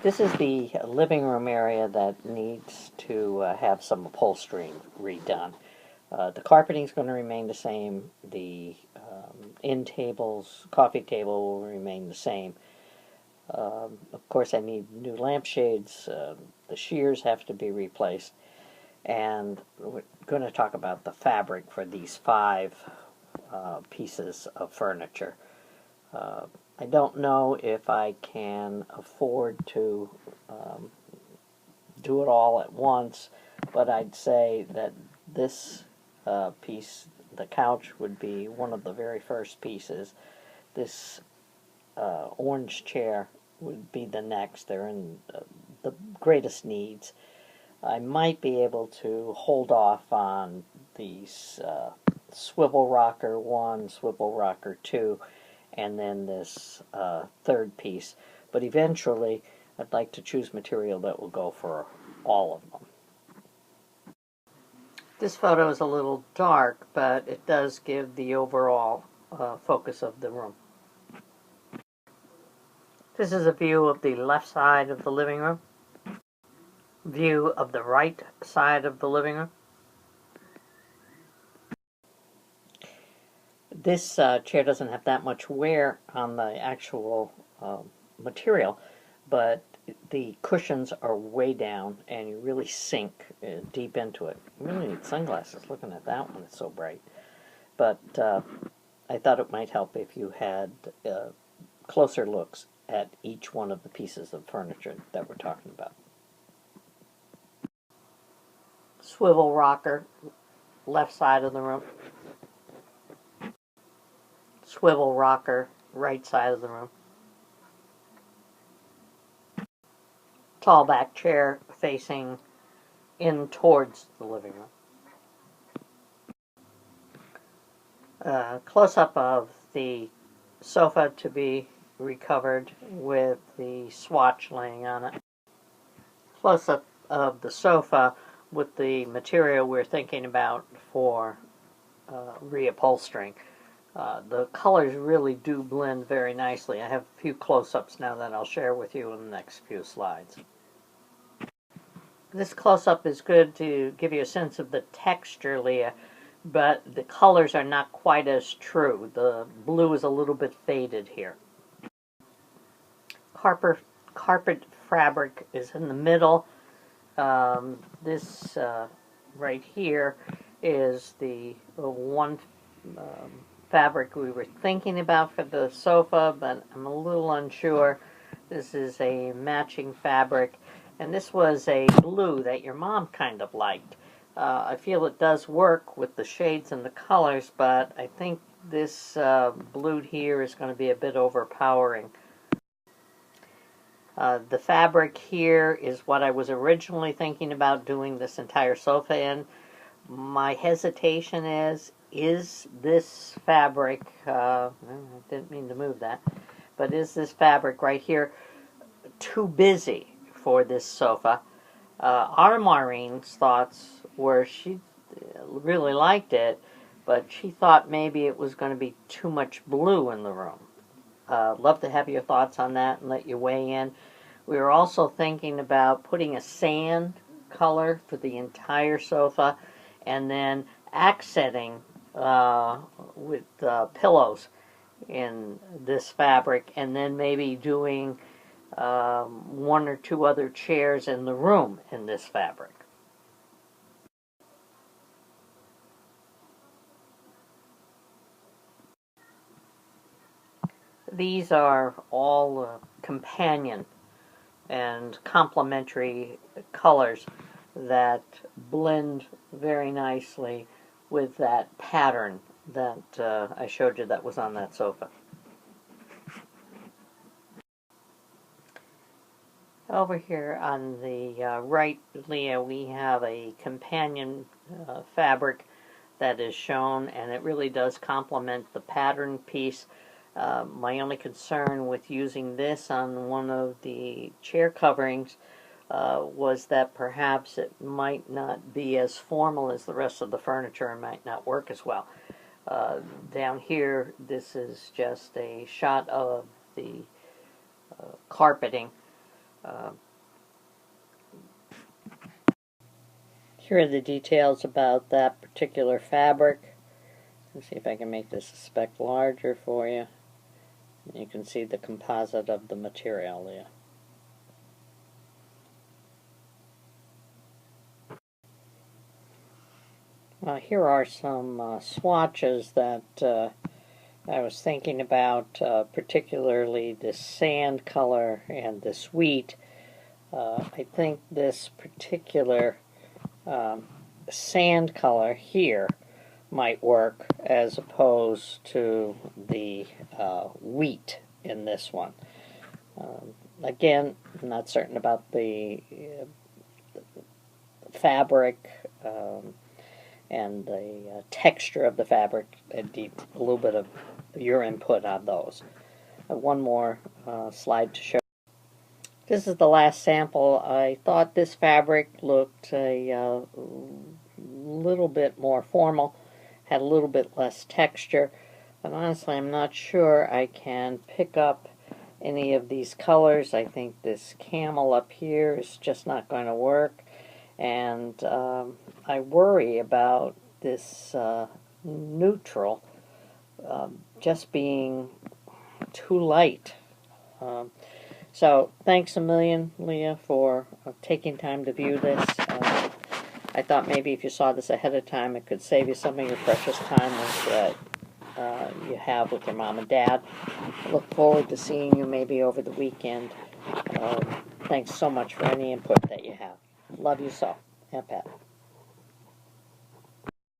This is the living room area that needs to have some upholstery redone. The carpeting is going to remain the same. The end tables, coffee table will remain the same. Of course, I need new lampshades. The shears have to be replaced. And we're going to talk about the fabric for these 5 pieces of furniture. I don't know if I can afford to do it all at once, but I'd say that this piece, the couch, would be one of the very first pieces. This orange chair would be the next. They're in the greatest needs. I might be able to hold off on these swivel rocker 1, swivel rocker 2, and then this third piece. But eventually, I'd like to choose material that will go for all of them. This photo is a little dark, but it does give the overall focus of the room. This is a view of the left side of the living room. View of the right side of the living room. This chair doesn't have that much wear on the actual material, but the cushions are way down and you really sink deep into it. You really need sunglasses looking at that one, it's so bright. But I thought it might help if you had closer looks at each one of the pieces of furniture that we're talking about. Swivel rocker, left side of the room. Swivel rocker, right side of the room. Tall back chair facing in towards the living room. Close-up of the sofa to be recovered with the swatch laying on it. Close-up of the sofa with the material we're thinking about for reupholstering. The colors really do blend very nicely. I have a few close-ups now that I'll share with you in the next few slides. This close-up is good to give you a sense of the texture, Leah, but the colors are not quite as true. The blue is a little bit faded here. Carpet fabric is in the middle. This right here is the one fabric we were thinking about for the sofa, but I'm a little unsure. This is a matching fabric, and this was a blue that your mom kind of liked. I feel it does work with the shades and the colors, but I think this blue here is going to be a bit overpowering. The fabric here is what I was originally thinking about doing this entire sofa in. My hesitation is this fabric, I didn't mean to move that, but is this fabric right here too busy for this sofa? Maureen's thoughts were she really liked it, but she thought maybe it was going to be too much blue in the room. Love to have your thoughts on that and let you weigh in. We were also thinking about putting a sand color for the entire sofa and then accenting with pillows in this fabric, and then maybe doing 1 or 2 other chairs in the room in this fabric. These are all companion and complementary colors that blend very nicely with that pattern that I showed you that was on that sofa. Over here on the right, Leah, we have a companion fabric that is shown, and it really does complement the pattern piece. My only concern with using this on one of the chair coverings was that perhaps it might not be as formal as the rest of the furniture and might not work as well. Down here, this is just a shot of the carpeting. Here are the details about that particular fabric. Let's see if I can make this a speck larger for you. You can see the composite of the material there. Here are some swatches that I was thinking about, particularly this sand color and this wheat. I think this particular sand color here might work as opposed to the wheat in this one. Again, I'm not certain about the fabric and the texture of the fabric. I need a little bit of your input on those. One more slide to show. This is the last sample. I thought this fabric looked a little bit more formal, had a little bit less texture, but honestly I'm not sure I can pick up any of these colors. I think this camel up here is just not going to work, and I worry about this neutral just being too light. So thanks a million, Leah, for taking time to view this. I thought maybe if you saw this ahead of time, it could save you some of your precious time that you have with your mom and dad. I look forward to seeing you maybe over the weekend. Thanks so much for any input that you have. Love you so. Aunt Pat.